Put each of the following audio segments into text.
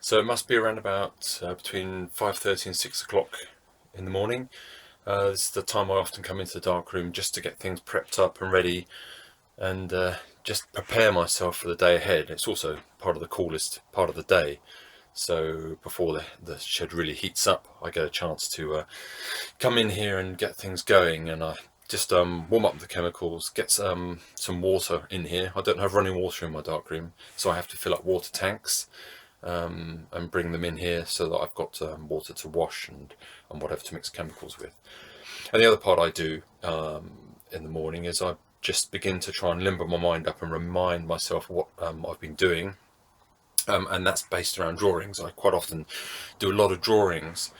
So it must be around about between 5:30 and 6 o'clock in the morning. This is the time I often come into the darkroom just to get things prepped up and ready, and just prepare myself for the day ahead. It's also part of the coolest part of the day. So before the shed really heats up, I get a chance to come in here and get things going, and I just warm up the chemicals, get some water in here. I don't have running water in my darkroom, so I have to fill up water tanks and bring them in here so that I've got water to wash and whatever to mix chemicals with. And the other part I do in the morning is I just begin to try and limber my mind up and remind myself what I've been doing. And that's based around drawings. I quite often do a lot of drawings,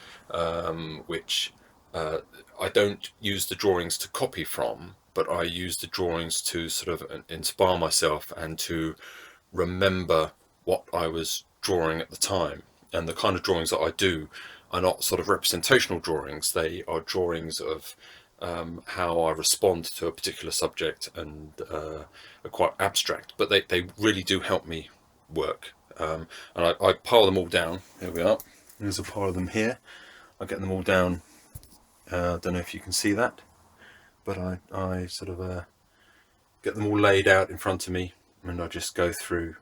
which I don't use the drawings to copy from, but I use the drawings to sort of inspire myself and to remember what I was drawing at the time. And the kind of drawings that I do are not sort of representational drawings. They are drawings of how I respond to a particular subject, and are quite abstract, but they really do help me work. And I pile them all down. Here we are. There's a pile of them here. I get them all down. I don't know if you can see that, but I sort of get them all laid out in front of me, and I just go through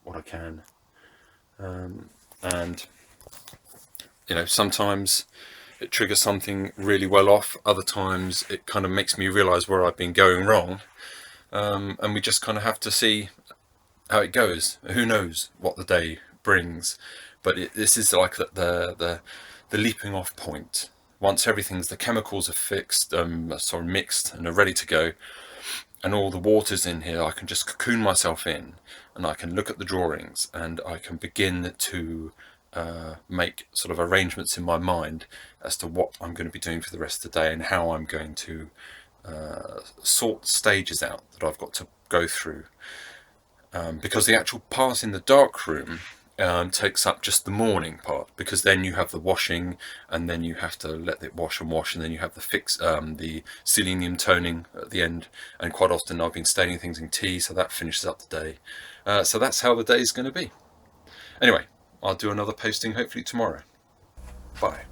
what I can. And you know, sometimes it triggers something really well off. Other times it kind of makes me realize where I've been going wrong. And we just kind of have to see how it goes. Who knows what the day brings, but this is like the leaping off point. Once the chemicals are fixed, mixed and are ready to go, and all the water's in here, I can just cocoon myself in, and I can look at the drawings, and I can begin to make sort of arrangements in my mind as to what I'm going to be doing for the rest of the day, and how I'm going to sort stages out that I've got to go through. Because the actual part in the darkroom takes up just the morning part, because then you have the washing, and then you have to let it wash, and then you have the selenium toning at the end, and quite often I've been staining things in tea, so that finishes up the day. So that's how the day is going to be. Anyway, I'll do another posting hopefully tomorrow. Bye.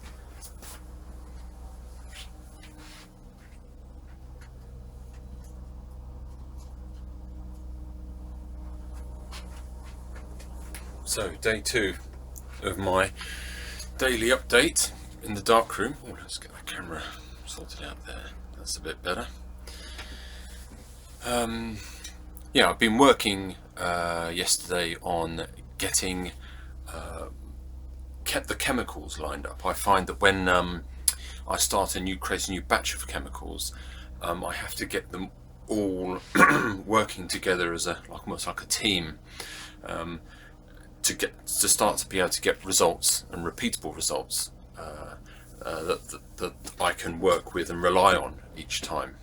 So day 2 of my daily update in the darkroom. Oh, let's get the camera sorted out there. That's a bit better. Yeah, I've been working yesterday on getting kept the chemicals lined up. I find that when I create a new batch of chemicals, I have to get them all working together as almost like a team. To start to be able to get results, and repeatable results that I can work with and rely on each time.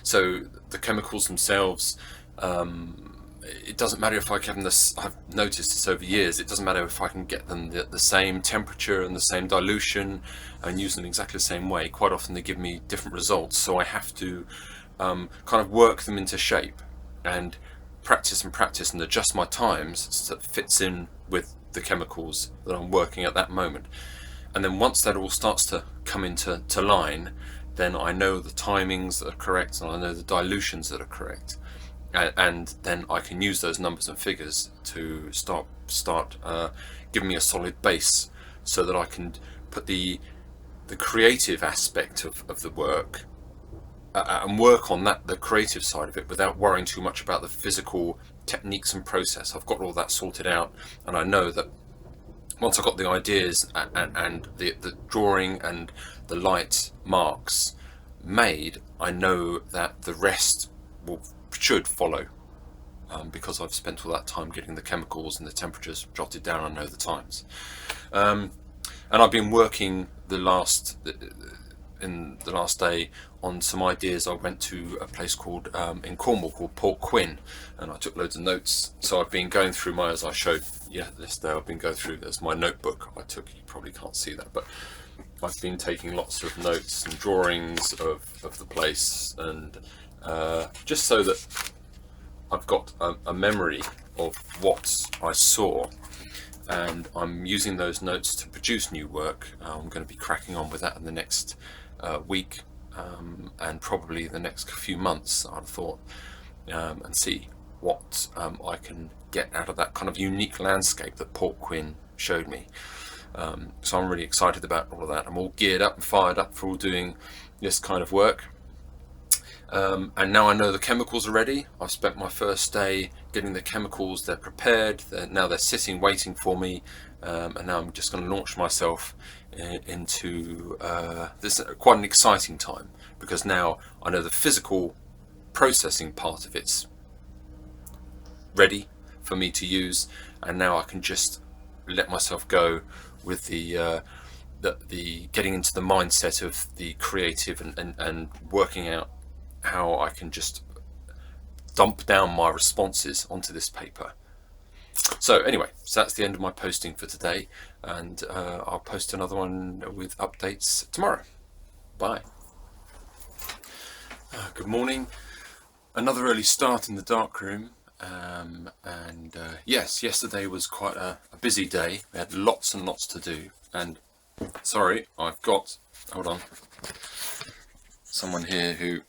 So the chemicals themselves, it doesn't matter if I give them this. I've noticed this over years. It doesn't matter if I can get them the same temperature and the same dilution and use them exactly the same way. Quite often they give me different results, so I have to kind of work them into shape and practice and adjust my times so it fits in with the chemicals that I'm working at that moment. And then once that all starts to come into line, then I know the timings that are correct, and I know the dilutions that are correct, and then I can use those numbers and figures to start giving me a solid base, so that I can put the creative aspect of the work and work on the creative side of it, without worrying too much about the physical techniques and process. I've got all that sorted out, and I know that once I've got the ideas and the drawing and the light marks made, I know that the rest should follow, because I've spent all that time getting the chemicals and the temperatures jotted down. I know the times, and I've been working in the last day on some ideas. I went to a place called in Cornwall called Port Quin, and I took loads of notes. So I've been going through as I showed yesterday, I've been going through, there's my notebook I took. You probably can't see that, but I've been taking lots of notes and drawings of the place, and just so that I've got a memory of what I saw. and I'm using those notes to produce new work. I'm going to be cracking on with that in the next week, and probably the next few months, I'd have thought, and see what I can get out of that kind of unique landscape that Port Quinn showed me. So I'm really excited about all of that. I'm all geared up and fired up for all doing this kind of work. And now I know the chemicals are ready. I've spent my first day getting the chemicals. They're prepared. Now they're sitting, waiting for me. And now I'm just going to launch myself into this quite an exciting time, because now I know the physical processing part of it's ready for me to use, and now I can just let myself go with the getting into the mindset of the creative and working out how I can just dump down my responses onto this paper. So anyway, so that's the end of my posting for today, and I'll post another one with updates tomorrow. Bye. Good morning. Another early start in the darkroom, and yes, yesterday was quite a busy day. We had lots and lots to do, and sorry, I've got, hold on, someone here who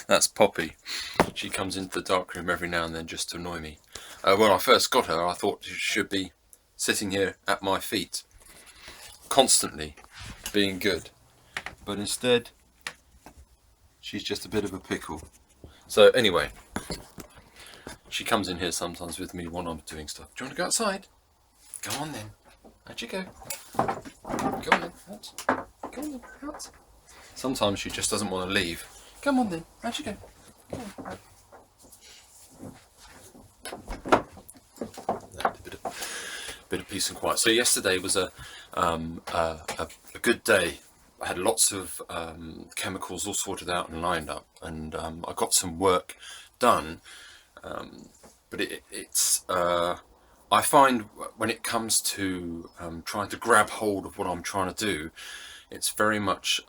that's Poppy. She comes into the darkroom every now and then just to annoy me. When I first got her, I thought she should be sitting here at my feet constantly, being good, but instead she's just a bit of a pickle. So anyway, she comes in here sometimes with me when I'm doing stuff. Do you want to go outside? Go on then. Out you go. Go on then. Out. Go on then. Out. Sometimes she just doesn't want to leave. Come on then. Out you go. Come on. Bit of peace and quiet. So yesterday was a good day. I had lots of chemicals all sorted out and lined up, and I got some work done. But it's I find when it comes to trying to grab hold of what I'm trying to do, it's very much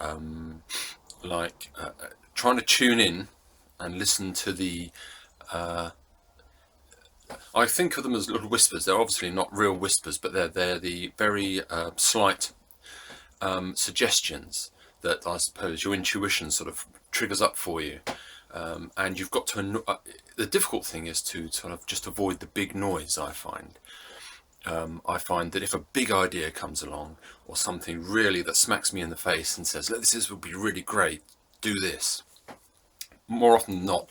like trying to tune in and listen to the I think of them as little whispers. They're obviously not real whispers, but they're the very slight suggestions that I suppose your intuition sort of triggers up for you. And you've got to the difficult thing is to sort of just avoid the big noise. I find that if a big idea comes along, or something really that smacks me in the face and says, this would be really great, do this, more often than not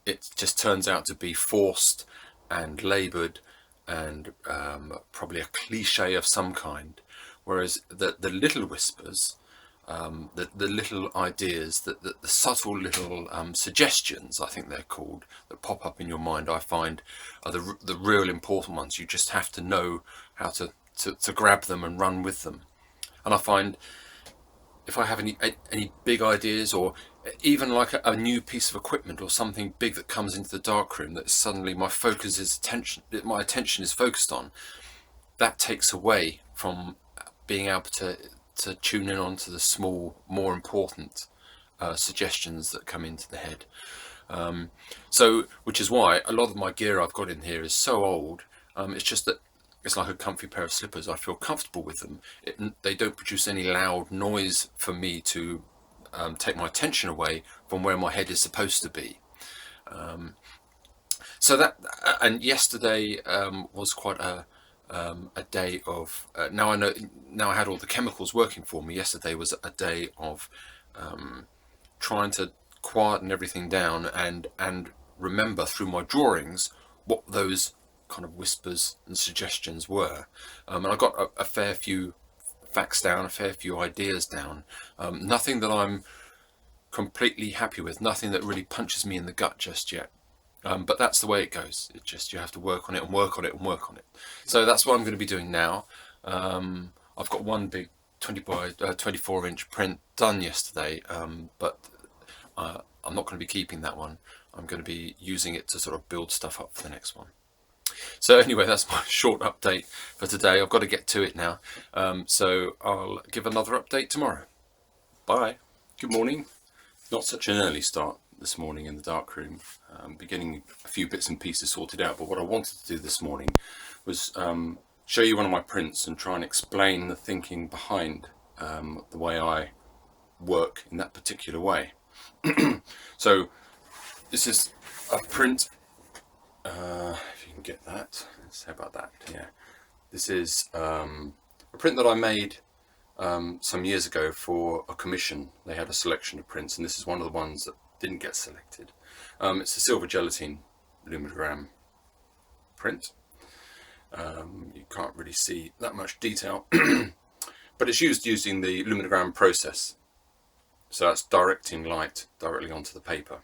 it just turns out to be forced and laboured and probably a cliche of some kind. Whereas the little whispers, the little ideas, the subtle little suggestions, I think they're called, that pop up in your mind, I find are the real important ones. You just have to know how to grab them and run with them. And I find if I have any big ideas, or even like a new piece of equipment or something big that comes into the darkroom that suddenly my attention is focused on, that takes away from being able to tune in onto the small, more important suggestions that come into the head. So, which is why a lot of my gear I've got in here is so old. It's just that it's like a comfy pair of slippers. I feel comfortable with them. They don't produce any loud noise for me to take my attention away from where my head is supposed to be. So that, and yesterday was quite a day of now I had all the chemicals working for me. Yesterday was a day of trying to quieten everything down and remember through my drawings what those kind of whispers and suggestions were. And I got a fair few facts down, a fair few ideas down. Nothing that I'm completely happy with, nothing that really punches me in the gut just yet. But that's the way it goes. It's just you have to work on it and work on it and work on it. So that's what I'm going to be doing now. I've got one big 20 by 24 inch print done yesterday, but I'm not going to be keeping that one. I'm going to be using it to sort of build stuff up for the next one. So anyway, that's my short update for today. I've got to get to it now. So I'll give another update tomorrow. Bye. Good morning. Not such an early start. this morning in the darkroom, getting a few bits and pieces sorted out. But what I wanted to do this morning was show you one of my prints and try and explain the thinking behind the way I work in that particular way. So this is a print, if you can get that, let's say about that, yeah. This is a print that I made some years ago for a commission. They had a selection of prints, and this is one of the ones that didn't get selected. It's a silver gelatine luminogram print. You can't really see that much detail, but it's used using the luminogram process. So that's directing light directly onto the paper.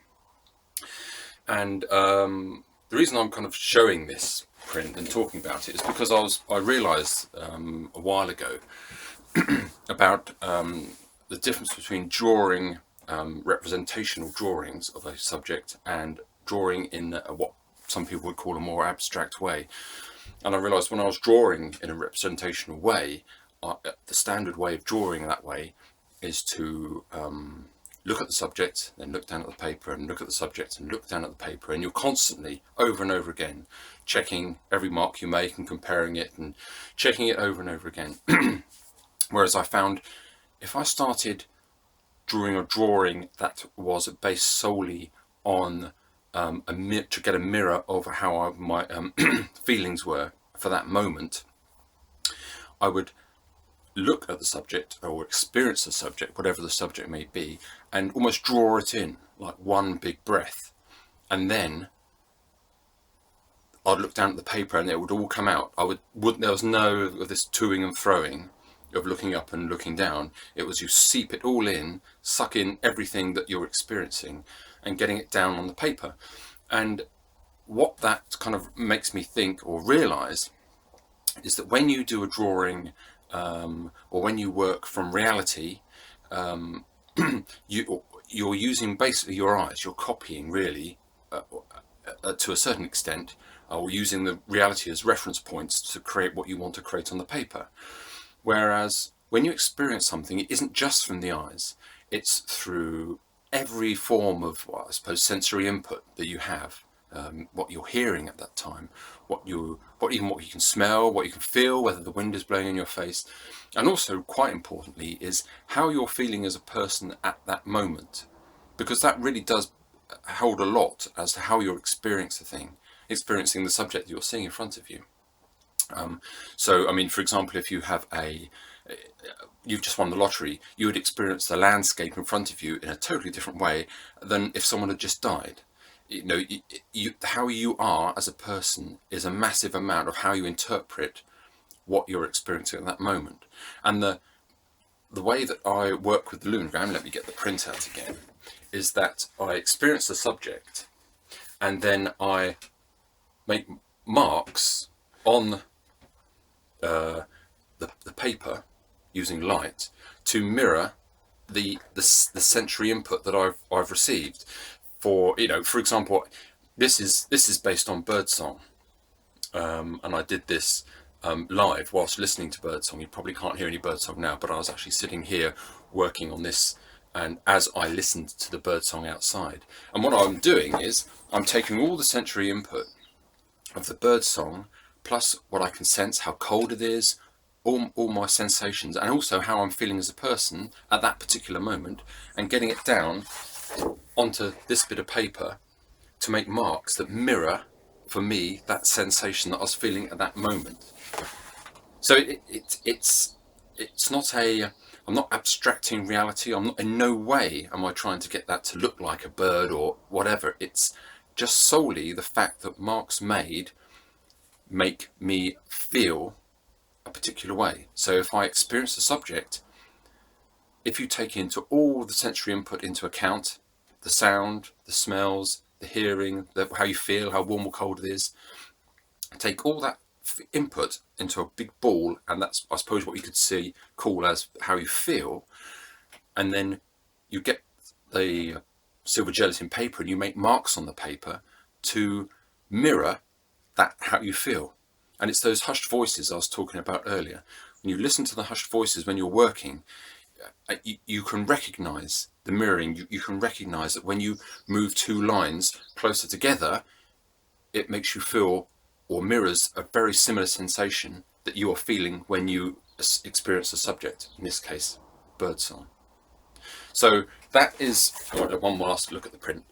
And the reason I'm kind of showing this print and talking about it is because I realised a while ago about the difference between drawing representational drawings of a subject and drawing in what some people would call a more abstract way. And I realised when I was drawing in a representational way, the standard way of drawing that way is to look at the subject, then look down at the paper, and look at the subject and look down at the paper, and you're constantly, over and over again, checking every mark you make and comparing it and checking it over and over again. Whereas I found if I started drawing a drawing that was based solely on to get a mirror of how my feelings were for that moment, I would look at the subject or experience the subject, whatever the subject may be, and almost draw it in like one big breath. And then I'd look down at the paper and it would all come out. There was no of this toing and froing of looking up and looking down. It was you seep it all in, suck in everything that you're experiencing and getting it down on the paper. And what that kind of makes me think or realize is that when you do a drawing or when you work from reality, you're using basically your eyes. You're copying really to a certain extent, or using the reality as reference points to create what you want to create on the paper. Whereas when you experience something, it isn't just from the eyes, it's through every form of, well, I suppose, sensory input that you have, what you're hearing at that time, even what you can smell, what you can feel, whether the wind is blowing in your face, and also, quite importantly, is how you're feeling as a person at that moment, because that really does hold a lot as to how you're experiencing the subject that you're seeing in front of you. So, I mean, for example, if you have you've just won the lottery, you would experience the landscape in front of you in a totally different way than if someone had just died. You know, how you are as a person is a massive amount of how you interpret what you're experiencing at that moment. And the way that I work with the luminogram, let me get the print out again, is that I experience the subject and then I make marks on the paper using light to mirror the sensory input that I've received. For example, this is based on birdsong, and I did this live whilst listening to birdsong. You probably can't hear any birdsong now, but I was actually sitting here working on this, and as I listened to the birdsong outside, and what I'm doing is I'm taking all the sensory input of the birdsong plus what I can sense, how cold it is, all my sensations, and also how I'm feeling as a person at that particular moment, and getting it down onto this bit of paper to make marks that mirror for me that sensation that I was feeling at that moment. So it's not I'm not abstracting reality. I'm not, in no way am I trying to get that to look like a bird or whatever. It's just solely the fact that marks made make me feel a particular way. So if I experience the subject, if you take into all the sensory input into account, the sound, the smells, the hearing, how you feel, how warm or cold it is, take all that input into a big ball, and that's, I suppose, what you could call as how you feel, and then you get the silver gelatin paper and you make marks on the paper to mirror that how you feel. And it's those hushed voices I was talking about earlier. When you listen to the hushed voices when you're working, you can recognize the mirroring. You can recognize that when you move two lines closer together, it makes you feel, or mirrors, a very similar sensation that you are feeling when you experience a subject, in this case birdsong. So that is one last look at the print.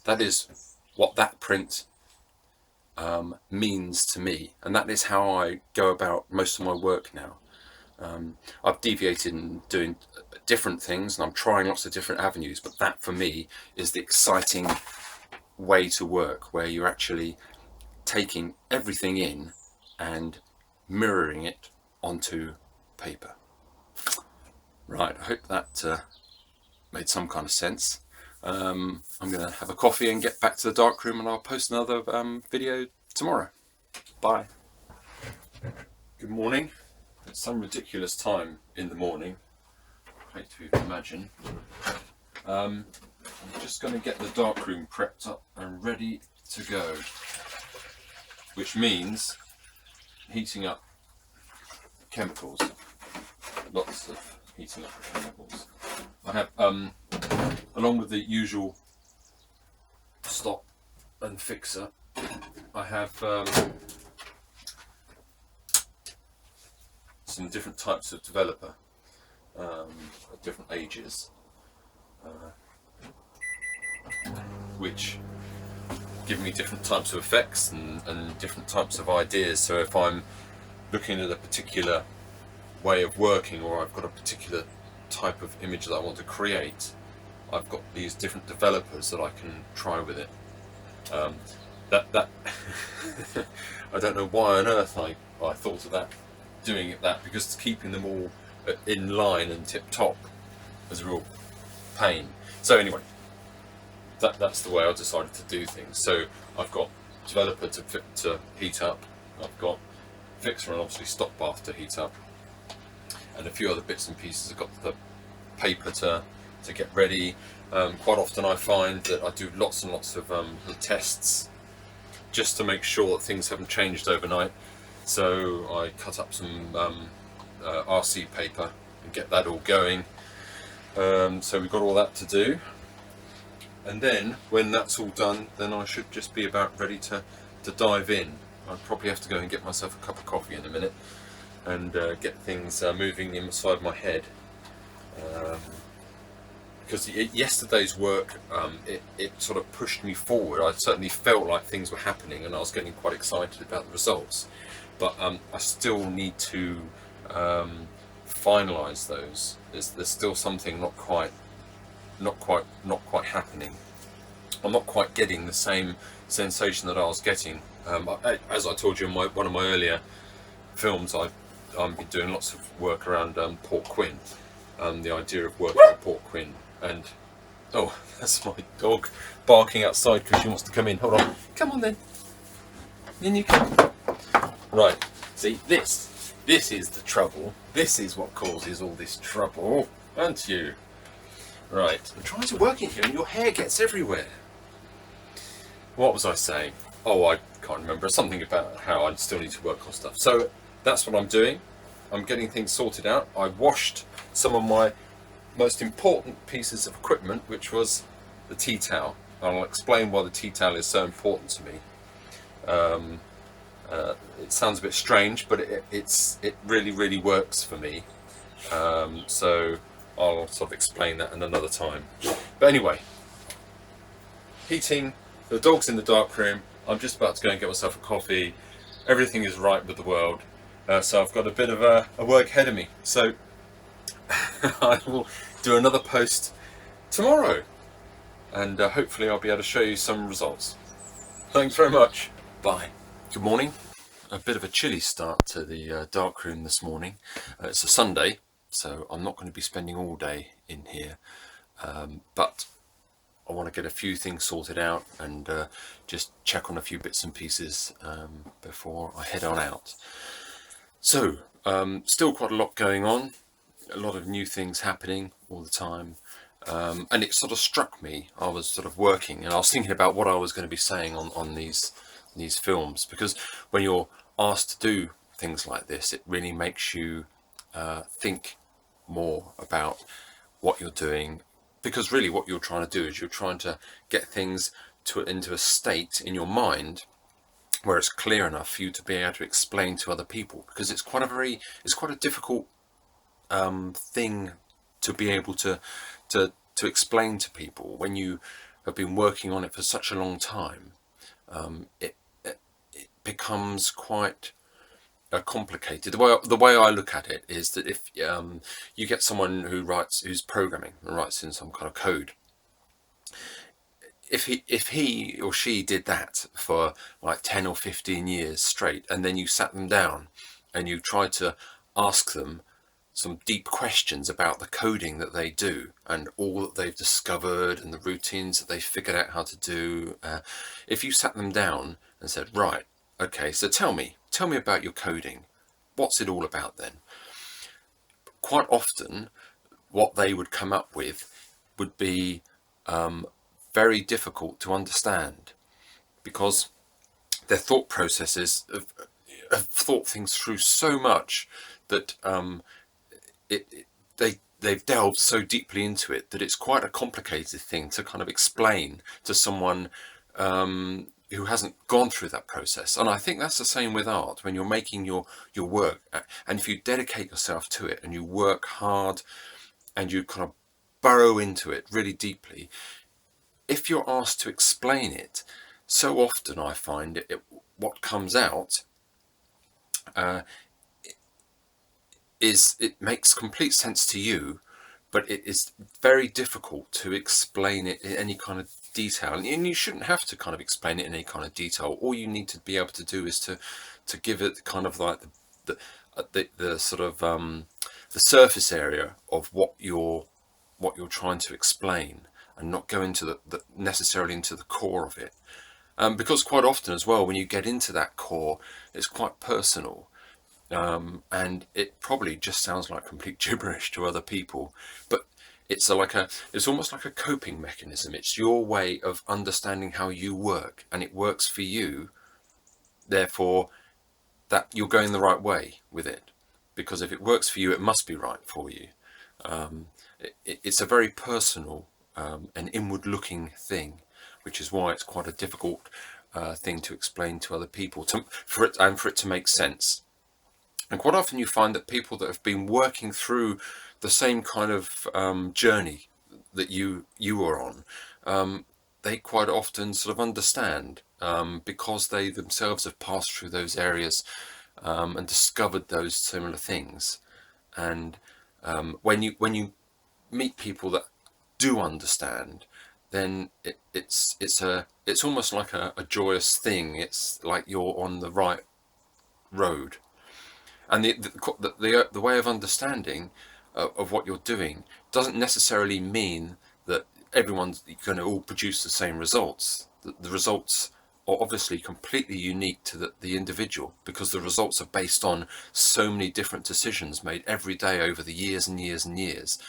That is what that print means to me, and that is how I go about most of my work now. I've deviated in doing different things, and I'm trying lots of different avenues, but that for me is the exciting way to work, where you're actually taking everything in and mirroring it onto paper. Right, I hope that made some kind of sense. I'm going to have a coffee and get back to the darkroom, and I'll post another video tomorrow. Bye. Good morning. It's some ridiculous time in the morning. I hate to even imagine. I'm just going to get the darkroom prepped up and ready to go, which means heating up chemicals. Lots of heating up chemicals. I have, along with the usual stop and fixer, I have some different types of developer at different ages, which give me different types of effects and different types of ideas. So if I'm looking at a particular way of working, or I've got a particular type of image that I want to create, I've got these different developers that I can try with it. That I don't know why on earth I thought of that, doing it that, because keeping them all in line and tip top was a real pain. So anyway, that's the way I decided to do things. So I've got developer to heat up, I've got fixer and obviously stop bath to heat up, and a few other bits and pieces. I've got the paper to get ready. Quite often I find that I do lots and lots of tests just to make sure that things haven't changed overnight. So I cut up some RC paper and get that all going. So we've got all that to do, and then when that's all done, then I should just be about ready to dive in. I'll probably have to go and get myself a cup of coffee in a minute and get things moving inside my head, because yesterday's work, it sort of pushed me forward. I certainly felt like things were happening and I was getting quite excited about the results, but I still need to finalize those. There's still something not quite happening. I'm not quite getting the same sensation that I was getting. As I told you in one of my earlier films, I've been doing lots of work around Port Quin, the idea of working at Port Quin. And oh, that's my dog barking outside because she wants to come in. Hold on, come on then. In you come. Right, see, this is the trouble. This is what causes all this trouble, aren't you? Right, I'm trying to work in here and your hair gets everywhere. What was I saying? Oh, I can't remember. Something about how I still need to work on stuff. So that's what I'm doing. I'm getting things sorted out. I washed some of my most important pieces of equipment, which was the tea towel. I'll explain why the tea towel is so important to me. It sounds a bit strange, but it really works for me. So I'll sort of explain that in another time. But anyway, heating, the dog's in the dark room. I'm just about to go and get myself a coffee. Everything is right with the world. So I've got a bit of a work ahead of me. So I will do another post tomorrow, and hopefully I'll be able to show you some results. Thanks very much. Bye. Good morning. A bit of a chilly start to the darkroom this morning. It's a Sunday, so I'm not going to be spending all day in here, but I want to get a few things sorted out and just check on a few bits and pieces before I head on out. So still quite a lot going on, a lot of new things happening all the time, and it sort of struck me. I was sort of working and I was thinking about what I was going to be saying on these films, because when you're asked to do things like this, it really makes you think more about what you're doing, because really what you're trying to do is you're trying to get things into a state in your mind where it's clear enough for you to be able to explain to other people, because it's quite a difficult thing to be able to explain to people when you have been working on it for such a long time. It becomes quite complicated. The way I look at it is that if you get someone who's programming and writes in some kind of code, if he or she did that for like 10 or 15 years straight, and then you sat them down and you tried to ask them some deep questions about the coding that they do and all that they've discovered and the routines that they've figured out how to do, if you sat them down and said, right, okay, so tell me about your coding, what's it all about then? Quite often what they would come up with would be very difficult to understand, because their thought processes have thought things through so much that they've delved so deeply into it that it's quite a complicated thing to kind of explain to someone who hasn't gone through that process. And I think that's the same with art. When you're making your work, and if you dedicate yourself to it and you work hard and you kind of burrow into it really deeply, if you're asked to explain it, so often I find what comes out is it makes complete sense to you, but it is very difficult to explain it in any kind of detail. And you shouldn't have to kind of explain it in any kind of detail. All you need to be able to do is to give it kind of like the sort of the surface area of what you're trying to explain, and not go into necessarily into the core of it. Because quite often as well, when you get into that core, it's quite personal. And it probably just sounds like complete gibberish to other people, but it's almost like a coping mechanism. It's your way of understanding how you work, and it works for you, therefore that you're going the right way with it, because if it works for you, it must be right for you. It's a very personal and inward looking thing, which is why it's quite a difficult thing to explain to other people, for it to make sense. And quite often you find that people that have been working through the same kind of journey that you are on, they quite often sort of understand, because they themselves have passed through those areas and discovered those similar things. And when you meet people that do understand, then it's almost like a joyous thing. It's like you're on the right road. And the way of understanding of what you're doing doesn't necessarily mean that everyone's going to all produce the same results. The results are obviously completely unique to the individual, because the results are based on so many different decisions made every day over the years and years and years.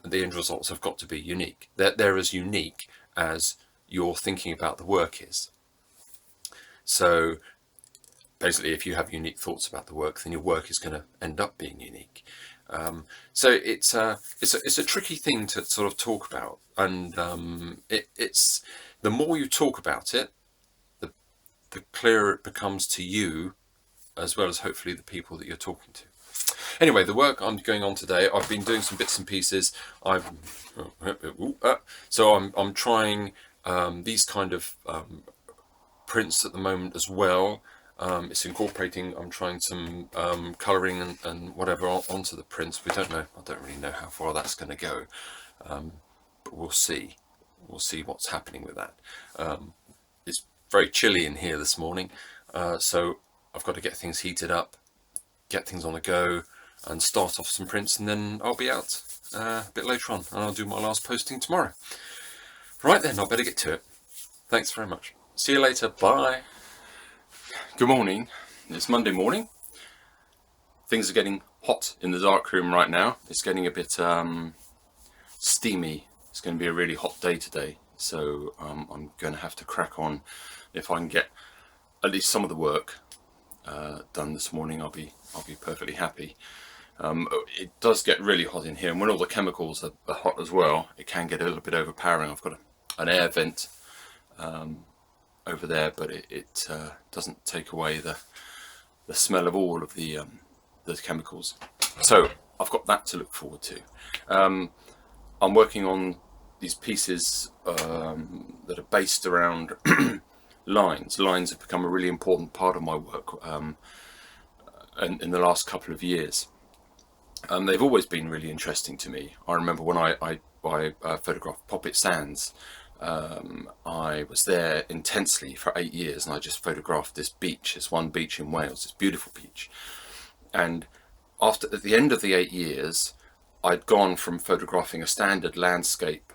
And the end results have got to be unique. They're as unique as your thinking about the work is. So basically, if you have unique thoughts about the work, then your work is going to end up being unique. So it's a tricky thing to sort of talk about, and it's the more you talk about it, the clearer it becomes to you, as well as hopefully the people that you're talking to. Anyway, the work I'm going on today, I've been doing some bits and pieces. So I'm trying these kind of prints at the moment as well. It's incorporating, I'm trying some colouring and whatever onto the prints. I don't really know how far that's going to go, but we'll see what's happening with that. It's very chilly in here this morning, so I've got to get things heated up, get things on the go, and start off some prints, and then I'll be out a bit later on, and I'll do my last posting tomorrow. Right then, I better get to it. Thanks very much. See you later. Bye. Good morning. It's Monday morning. Things are getting hot in the darkroom right now. It's getting a bit steamy. It's going to be a really hot day today, so I'm going to have to crack on. If I can get at least some of the work done this morning, I'll be perfectly happy. It does get really hot in here, and when all the chemicals are hot as well, it can get a little bit overpowering. I've got an air vent over there, but it doesn't take away the smell of all of the chemicals. So I've got that to look forward to. I'm working on these pieces that are based around lines. Lines have become a really important part of my work in the last couple of years. They've always been really interesting to me. I remember when I photographed Poppet Sands. I was there intensely for 8 years, and I just photographed this beach, this one beach in Wales, this beautiful beach. And at the end of the 8 years, I'd gone from photographing a standard landscape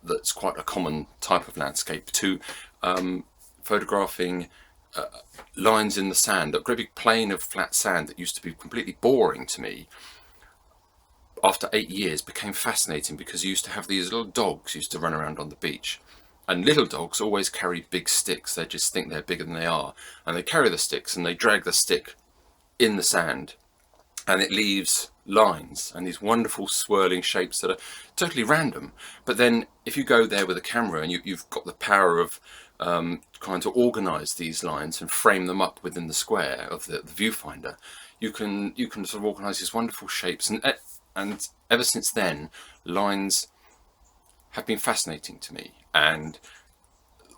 that's quite a common type of landscape to photographing lines in the sand, a great big plain of flat sand that used to be completely boring to me. After 8 years became fascinating, because you used to have these little dogs used to run around on the beach, and little dogs always carry big sticks. They just think they're bigger than they are, and they carry the sticks and they drag the stick in the sand, and it leaves lines and these wonderful swirling shapes that are totally random. But then if you go there with a camera and you've got the power of trying to organize these lines and frame them up within the square of the viewfinder, you can sort of organize these wonderful shapes. And ever since then, lines have been fascinating to me. And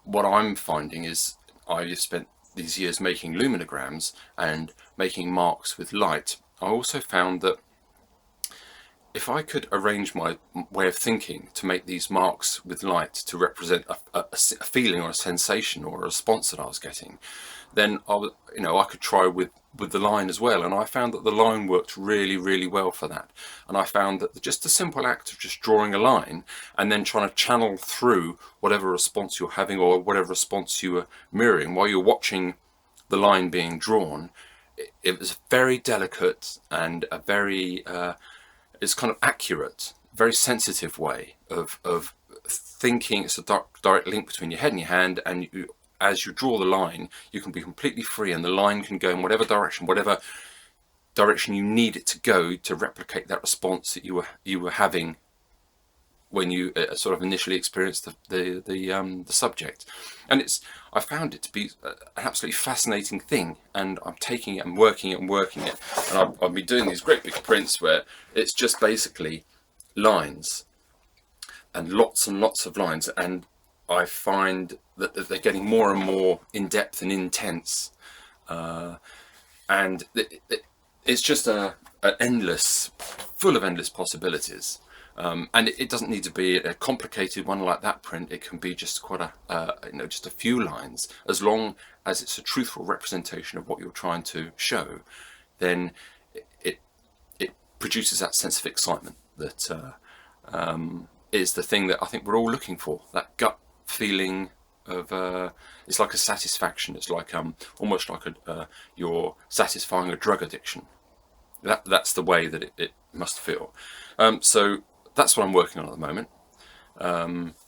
what I'm finding is, I've spent these years making luminograms and making marks with light. I also found that if I could arrange my way of thinking to make these marks with light to represent a feeling or a sensation or a response that I was getting, then I could try with the line as well. And I found that the line worked really, really well for that. And I found that just a simple act of just drawing a line and then trying to channel through whatever response you're having or whatever response you are mirroring while you're watching the line being drawn, it was very delicate and a very it's kind of accurate, very sensitive way of thinking. It's a direct link between your head and your hand, and as you draw the line, you can be completely free, and the line can go in whatever direction you need it to go to replicate that response that you were having when you sort of initially experienced the subject. And I found it to be an absolutely fascinating thing, and I'm taking it and working it, and I've been doing these great big prints where it's just basically lines and lots of lines, and I find that they're getting more and more in depth and intense, and it's just endless, full of endless possibilities. And it doesn't need to be a complicated one like that print. It can be just quite just a few lines, as long as it's a truthful representation of what you're trying to show. Then it produces that sense of excitement that is the thing that I think we're all looking for. That gut feeling of it's like a satisfaction. It's like almost like you're satisfying a drug addiction. That's the way that it must feel. So that's what I'm working on at the moment.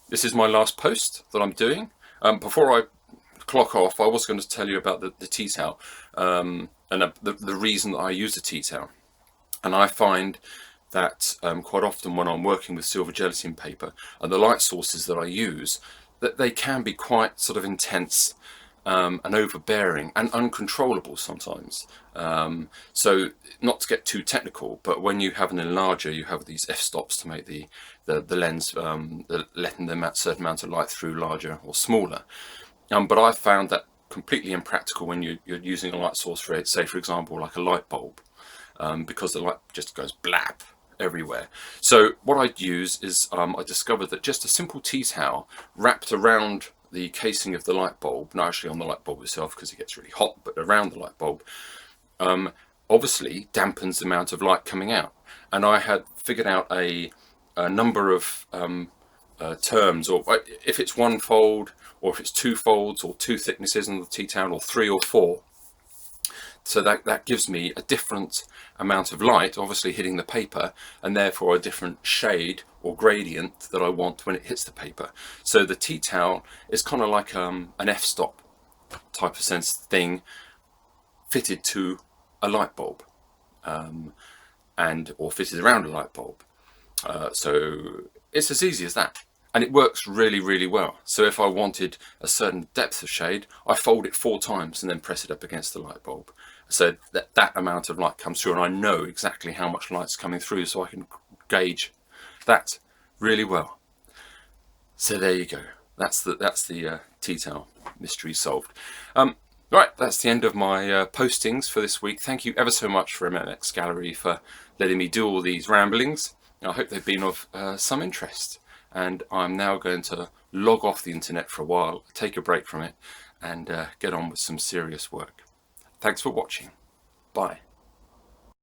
This is my last post that I'm doing. Before I clock off, I was going to tell you about the tea towel and the reason that I use a tea towel. And I find that quite often when I'm working with silver gelatin paper and the light sources that I use, that they can be quite sort of intense and overbearing and uncontrollable sometimes. So not to get too technical, but when you have an enlarger, you have these f-stops to make the lens letting the certain amount of light through larger or smaller. But I found that completely impractical when you're using a light source for, say, for example, like a light bulb, because the light just goes blap everywhere. So what I'd use is I discovered that just a simple tea towel wrapped around the casing of the light bulb, not actually on the light bulb itself because it gets really hot, but around the light bulb, obviously dampens the amount of light coming out. And I had figured out a number of terms, or if it's one fold, or if it's two folds, or two thicknesses on the tea towel, or 3 or 4. So that gives me a different amount of light, obviously hitting the paper, and therefore a different shade or gradient that I want when it hits the paper. So the tea towel is kind of like an f-stop type of sense thing fitted to a light bulb. or fitted around a light bulb. So it's as easy as that. And it works really, really well. So if I wanted a certain depth of shade, I fold it 4 times and then press it up against the light bulb. So that amount of light comes through, and I know exactly how much light's coming through, so I can gauge that really well. So there you go. That's the tea towel mystery solved. Right, that's the end of my postings for this week. Thank you ever so much for MMX Gallery for letting me do all these ramblings. I hope they've been of some interest. And I'm now going to log off the internet for a while, take a break from it, and get on with some serious work. Thanks for watching. Bye.